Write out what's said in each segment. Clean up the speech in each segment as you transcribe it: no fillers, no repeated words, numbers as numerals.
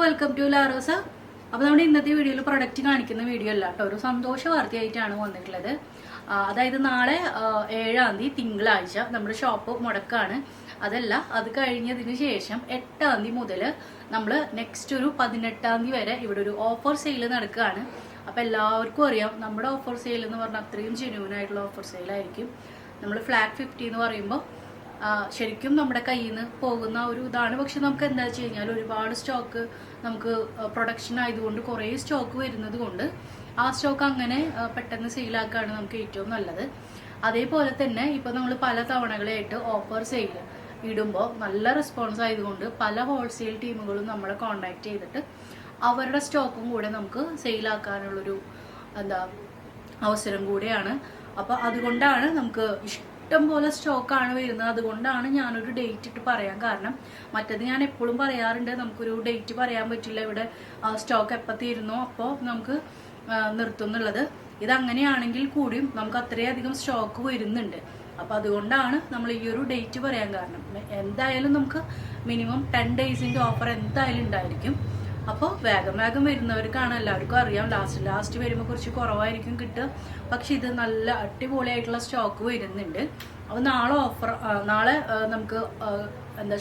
Welcome to Larosa. അപ്പോൾ നമ്മുടെ ഇന്നത്തെ വീഡിയോയിൽ പ്രൊഡക്റ്റ് കാണിക്കുന്ന വീഡിയോ അല്ല കേട്ടോ, ഒരു സന്തോഷ വാർത്തയായിട്ടാണ് വന്നിട്ടുള്ളത്. അതായത് നാളെ 7-ാം തീയതി തിങ്കളാഴ്ച നമ്മുടെ ഷോപ്പ് മുടക്കാണ്. അതല്ല, അത് കഴിഞ്ഞതിന് ശേഷം 8-ാം തീയതി മുതൽ നമ്മൾ നെക്സ്റ്റ് ഒരു 18-ാം തീയതി വരെ ഇവിടെ ഒരു ഓഫർ സെയിൽ നടക്കുകയാണ്. അപ്പോൾ എല്ലാവർക്കും അറിയാം, നമ്മുടെ ഓഫർ സെയിൽ എന്ന് പറഞ്ഞാൽ അത്രയും ജെന്യൂൻ ആയിട്ടുള്ള ഓഫർ സെയിലായിരിക്കും. നമ്മൾ ഫ്ലാറ്റ് 50 എന്ന് പറയുമ്പോൾ ശരിക്കും നമ്മുടെ കയ്യിൽ നിന്ന് പോകുന്ന ഒരു ഇതാണ്. പക്ഷെ നമുക്ക് എന്താ വെച്ച് കഴിഞ്ഞാൽ ഒരുപാട് സ്റ്റോക്ക് നമുക്ക് പ്രൊഡക്ഷൻ ആയതുകൊണ്ട് കുറേ സ്റ്റോക്ക് വരുന്നത് കൊണ്ട് ആ സ്റ്റോക്ക് അങ്ങനെ പെട്ടെന്ന് സെയിലാക്കുകയാണ് നമുക്ക് ഏറ്റവും നല്ലത്. അതേപോലെ തന്നെ ഇപ്പോൾ നമ്മൾ പല തവണകളായിട്ട് ഓഫർ സെയിൽ ഇടുമ്പോൾ നല്ല റെസ്പോൺസ് ആയതുകൊണ്ട് പല ഹോൾസെയിൽ ടീമുകളും നമ്മളെ കോണ്ടാക്ട് ചെയ്തിട്ട് അവരുടെ സ്റ്റോക്കും കൂടെ നമുക്ക് സെയിലാക്കാനുള്ളൊരു അവസരം കൂടെയാണ്. അപ്പോൾ അതുകൊണ്ടാണ് നമുക്ക് ഇഷ്ടം പോലെ സ്റ്റോക്കാണ് വരുന്നത്. അതുകൊണ്ടാണ് ഞാനൊരു ഡേറ്റ് ഇട്ട് പറയാൻ കാരണം. മറ്റത് ഞാൻ എപ്പോഴും പറയാറുണ്ട്, നമുക്കൊരു ഡേറ്റ് പറയാൻ പറ്റില്ല, ഇവിടെ സ്റ്റോക്ക് എപ്പോൾ തീരുന്നോ അപ്പോൾ നമുക്ക് നിർത്തും എന്നുള്ളത്. ഇതങ്ങനെയാണെങ്കിൽ കൂടിയും നമുക്ക് അത്രയധികം സ്റ്റോക്ക് വരുന്നുണ്ട്. അപ്പോൾ അതുകൊണ്ടാണ് നമ്മൾ ഈ ഒരു ഡേറ്റ് പറയാൻ കാരണം. എന്തായാലും നമുക്ക് മിനിമം 10 ഡേയ്സിൻ്റെ ഓഫർ എന്തായാലും ഉണ്ടായിരിക്കും. അപ്പോൾ വേഗം വരുന്നവർക്കാണ് എല്ലാവർക്കും അറിയാം, ലാസ്റ്റ് വരുമ്പോൾ കുറച്ച് കുറവായിരിക്കും കിട്ടുക. പക്ഷെ ഇത് നല്ല അടിപൊളിയായിട്ടുള്ള സ്റ്റോക്ക് വരുന്നുണ്ട്. അപ്പോൾ നാളെ നമുക്ക്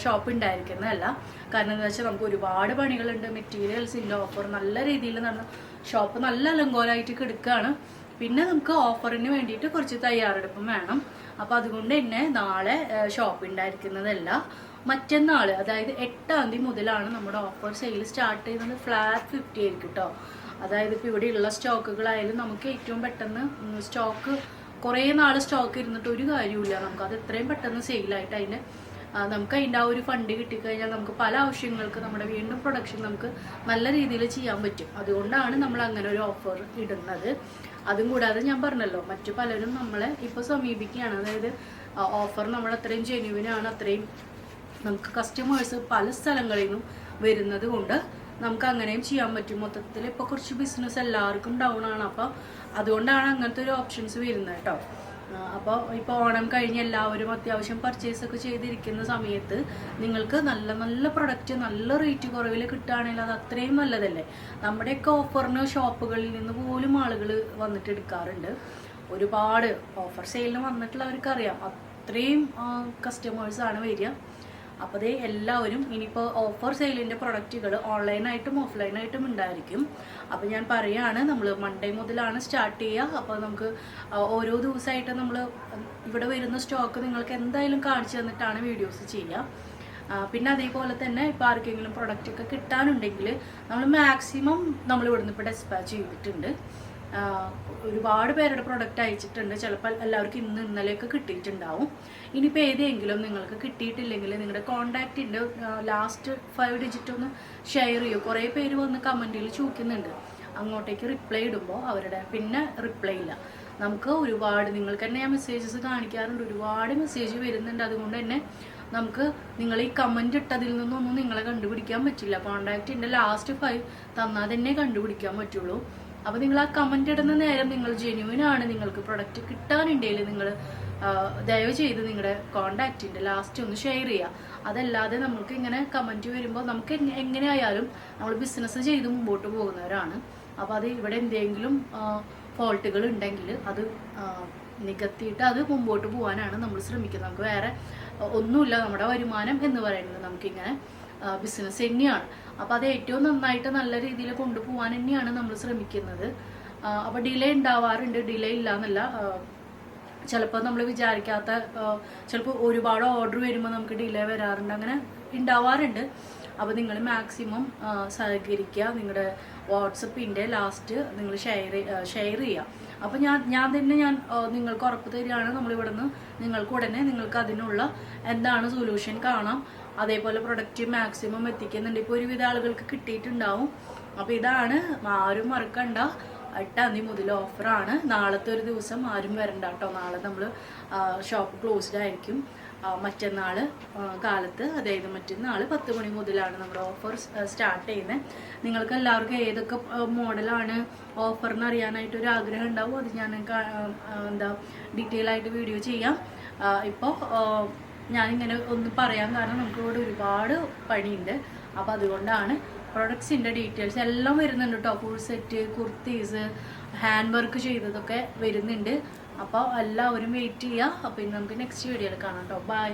ഷോപ്പ് ഉണ്ടായിരിക്കുന്നതല്ല. കാരണം എന്താ വെച്ചാൽ നമുക്ക് ഒരുപാട് പണികളുണ്ട്, മെറ്റീരിയൽസ് ഇല്ല, ഓഫർ നല്ല രീതിയിൽ നടന്ന ഷോപ്പ് നല്ല അലങ്കോലമായിട്ട് കിടക്കുകയാണ്. പിന്നെ നമുക്ക് ഓഫറിന് വേണ്ടിയിട്ട് കുറച്ച് തയ്യാറെടുപ്പും വേണം. അപ്പോൾ അതുകൊണ്ട് തന്നെ നാളെ ഷോപ്പ് ഉണ്ടായിരിക്കുന്നതല്ല, മറ്റന്നാൾ അതായത് 8-ാം തീയതി മുതലാണ് നമ്മുടെ ഓഫർ സെയിൽ സ്റ്റാർട്ട് ചെയ്യുന്നത്. ഫ്ലാറ്റ് 50 ആയിരിക്കും കേട്ടോ. അതായത് ഇപ്പോൾ ഇവിടെയുള്ള സ്റ്റോക്കുകളായാലും നമുക്ക് ഏറ്റവും പെട്ടെന്ന് സ്റ്റോക്ക് കുറേ നാൾ സ്റ്റോക്ക് ഇരുന്നിട്ട് ഒരു കാര്യമില്ല. നമുക്കത് എത്രയും പെട്ടെന്ന് സെയിലായിട്ട് നമുക്ക് അതിൻ്റെ ആ ഒരു ഫണ്ട് കിട്ടിക്കഴിഞ്ഞാൽ നമുക്ക് പല ആവശ്യങ്ങൾക്ക് നമ്മുടെ വീണ്ടും പ്രൊഡക്ഷൻ നമുക്ക് നല്ല രീതിയിൽ ചെയ്യാൻ പറ്റും. അതുകൊണ്ടാണ് നമ്മൾ അങ്ങനെ ഒരു ഓഫർ ഇടുന്നത്. അതും കൂടാതെ ഞാൻ പറഞ്ഞല്ലോ, മറ്റു പലരും നമ്മളെ ഇപ്പോൾ സമീപിക്കുകയാണ്. അതായത് ഓഫർ നമ്മൾ അത്രയും ജെന്യുവിനാണ്, അത്രയും നമുക്ക് കസ്റ്റമേഴ്സ് പല സ്ഥലങ്ങളിൽ നിന്നും വരുന്നത് കൊണ്ട് നമുക്ക് അങ്ങനെയും ചെയ്യാൻ പറ്റും. മൊത്തത്തിൽ ഇപ്പോൾ കുറച്ച് ബിസിനസ് എല്ലാവർക്കും ഡൗൺ ആണ്. അപ്പോൾ അതുകൊണ്ടാണ് അങ്ങനത്തെ ഒരു ഓപ്ഷൻസ് വരുന്നത് കേട്ടോ. അപ്പോൾ ഇപ്പോൾ ഓണം കഴിഞ്ഞ് എല്ലാവരും അത്യാവശ്യം പർച്ചേസൊക്കെ ചെയ്തിരിക്കുന്ന സമയത്ത് നിങ്ങൾക്ക് നല്ല നല്ല പ്രൊഡക്റ്റ് നല്ല റേറ്റ് കുറവിൽ കിട്ടുകയാണെങ്കിൽ അത് അത്രയും നല്ലതല്ലേ. നമ്മുടെയൊക്കെ ഓഫറിന് ഷോപ്പുകളിൽ നിന്ന് പോലും ആളുകൾ വന്നിട്ട് എടുക്കാറുണ്ട്. ഒരുപാട് ഓഫർ സെയിലിന് വന്നിട്ടുള്ളവർക്ക് അറിയാം, അത്രയും കസ്റ്റമേഴ്സാണ് വരിക. അപ്പോൾ അതേ എല്ലാവരും ഇനിയിപ്പോൾ ഓഫർ സെയിലിൻ്റെ പ്രൊഡക്റ്റുകൾ ഓൺലൈനായിട്ടും ഓഫ്ലൈനായിട്ടും ഉണ്ടായിരിക്കും. അപ്പോൾ ഞാൻ പറയുകയാണ്, നമ്മൾ മൺഡേ മുതലാണ് സ്റ്റാർട്ട് ചെയ്യുക. അപ്പോൾ നമുക്ക് ഓരോ ദിവസമായിട്ട് നമ്മൾ ഇവിടെ വരുന്ന സ്റ്റോക്ക് നിങ്ങൾക്ക് എന്തായാലും കാണിച്ചു തന്നിട്ടാണ് വീഡിയോസ് ചെയ്യുക. പിന്നെ അതേപോലെ തന്നെ ഇപ്പോൾ ആർക്കെങ്കിലും പ്രൊഡക്റ്റൊക്കെ കിട്ടാനുണ്ടെങ്കിൽ നമ്മൾ മാക്സിമം നമ്മൾ ഇവിടുന്ന് ഇപ്പോൾ ഡെസ്പാച്ച് ചെയ്തിട്ടുണ്ട്. ഒരുപാട് പേരുടെ പ്രൊഡക്റ്റ് അയച്ചിട്ടുണ്ട്. ചിലപ്പോൾ എല്ലാവർക്കും ഇന്നലെയൊക്കെ കിട്ടിയിട്ടുണ്ടാവും. ഇനിയിപ്പോൾ ഏതെങ്കിലും നിങ്ങൾക്ക് കിട്ടിയിട്ടില്ലെങ്കിൽ നിങ്ങളുടെ കോണ്ടാക്റ്റിൻ്റെ ലാസ്റ്റ് 5 ഡിജിറ്റ് ഒന്ന് ഷെയർ ചെയ്യൂ. കുറേ പേര് വന്ന് കമൻറ്റിൽ ചോദിക്കുന്നുണ്ട്, അങ്ങോട്ടേക്ക് റിപ്ലൈ ഇടുമ്പോൾ അവരുടെ പിന്നെ റിപ്ലൈ ഇല്ല. നമുക്ക് ഒരുപാട് നിങ്ങൾക്ക് തന്നെ ഞാൻ മെസ്സേജസ് കാണിക്കാറുണ്ട്, ഒരുപാട് മെസ്സേജ് വരുന്നുണ്ട്. അതുകൊണ്ട് തന്നെ നമുക്ക് നിങ്ങൾ ഈ കമൻറ്റ് ഇട്ടതിൽ നിന്നൊന്നും നിങ്ങളെ കണ്ടുപിടിക്കാൻ പറ്റില്ല. കോണ്ടാക്റ്റിൻ്റെ ലാസ്റ്റ് 5 തന്നാൽ തന്നെ കണ്ടുപിടിക്കാൻ പറ്റുള്ളൂ. അപ്പോൾ നിങ്ങൾ ആ കമൻറ്റ് ഇടുന്ന നേരം നിങ്ങൾ ജെന്യുവിനാണ്, നിങ്ങൾക്ക് പ്രൊഡക്റ്റ് കിട്ടാനുണ്ടെങ്കിൽ നിങ്ങൾ ദയവ് ചെയ്ത് നിങ്ങളുടെ കോണ്ടാക്റ്റിൻ്റെ ലാസ്റ്റ് ഒന്ന് ഷെയർ ചെയ്യുക. അതല്ലാതെ നമുക്ക് ഇങ്ങനെ കമൻറ്റ് വരുമ്പോൾ നമുക്ക് എങ്ങനെയായാലും നമ്മൾ ബിസിനസ് ചെയ്ത് മുമ്പോട്ട് പോകുന്നവരാണ്. അപ്പോൾ അത് ഇവിടെ എന്തെങ്കിലും ഫോൾട്ടുകൾ ഉണ്ടെങ്കിൽ അത് നികത്തിയിട്ട് അത് മുമ്പോട്ട് പോകാനാണ് നമ്മൾ ശ്രമിക്കുന്നത്. നമുക്ക് വേറെ ഒന്നുമില്ല, നമ്മുടെ വരുമാനം എന്ന് പറയുന്നത് നമുക്കിങ്ങനെ ബിസിനസ് തന്നെയാണ്. അപ്പോൾ അത് ഏറ്റവും നന്നായിട്ട് നല്ല രീതിയിൽ കൊണ്ടുപോകാൻ തന്നെയാണ് നമ്മൾ ശ്രമിക്കുന്നത്. അപ്പോൾ ഡിലേ ഉണ്ടാവാറുണ്ട്, ഡിലേ ഇല്ല എന്നല്ല. ചിലപ്പോൾ നമ്മൾ വിചാരിക്കാത്ത ചിലപ്പോൾ ഒരുപാട് ഓർഡർ വരുമ്പോൾ നമുക്ക് ഡിലേ വരാറുണ്ട്, അങ്ങനെ ഉണ്ടാവാറുണ്ട്. അപ്പോൾ നിങ്ങൾ മാക്സിമം സഹകരിക്കുക. നിങ്ങളുടെ വാട്സപ്പിൻ്റെ ലാസ്റ്റ് നിങ്ങൾ ഷെയർ ചെയ്യുക. അപ്പോൾ ഞാൻ നിങ്ങൾക്ക് ഉറപ്പ് തരികയാണ്, നമ്മളിവിടെ നിന്ന് നിങ്ങൾക്ക് ഉടനെ നിങ്ങൾക്ക് അതിനുള്ള എന്താണ് സൊല്യൂഷൻ കാണാം. അതേപോലെ പ്രൊഡക്റ്റ് മാക്സിമം എത്തിക്കുന്നുണ്ട്. ഇപ്പോൾ ഒരുവിധ ആളുകൾക്ക് കിട്ടിയിട്ടുണ്ടാവും. അപ്പോൾ ഇതാണ്, ആരും മറക്കണ്ട, 8-ാം തീയതി മുതൽ ഓഫറാണ്. നാളത്തെ ഒരു ദിവസം ആരും വരണ്ട കേട്ടോ. നാളെ നമ്മൾ ഷോപ്പ് ക്ലോസ്ഡ് ആയിരിക്കും. മറ്റന്നാൾ കാലത്ത്, അതായത് മറ്റന്നാൾ 10 മണി മുതലാണ് നമ്മുടെ ഓഫർ സ്റ്റാർട്ട് ചെയ്യുന്നത്. നിങ്ങൾക്ക് എല്ലാവർക്കും ഏതൊക്കെ മോഡലാണ് ഓഫറിന് അറിയാനായിട്ടൊരു ആഗ്രഹം ഉണ്ടാവും. അത് ഞാൻ ഡീറ്റെയിൽ ആയിട്ട് വീഡിയോ ചെയ്യാം. ഇപ്പോൾ ഞാനിങ്ങനെ ഒന്ന് പറയാൻ കാരണം നമുക്കിവിടെ ഒരുപാട് പണിയുണ്ട്. അപ്പോൾ അതുകൊണ്ടാണ് പ്രൊഡക്ട്സിൻ്റെ ഡീറ്റെയിൽസ് എല്ലാം വരുന്നുണ്ട് കേട്ടോ. Full set kurtis hand work ചെയ്തതൊക്കെ വരുന്നുണ്ട്. അപ്പോൾ എല്ലാവരും വെയിറ്റ് ചെയ്യുക. അപ്പോൾ ഇന്ന് നമുക്ക് നെക്സ്റ്റ് വീഡിയോയിൽ കാണാം കേട്ടോ. ബൈ.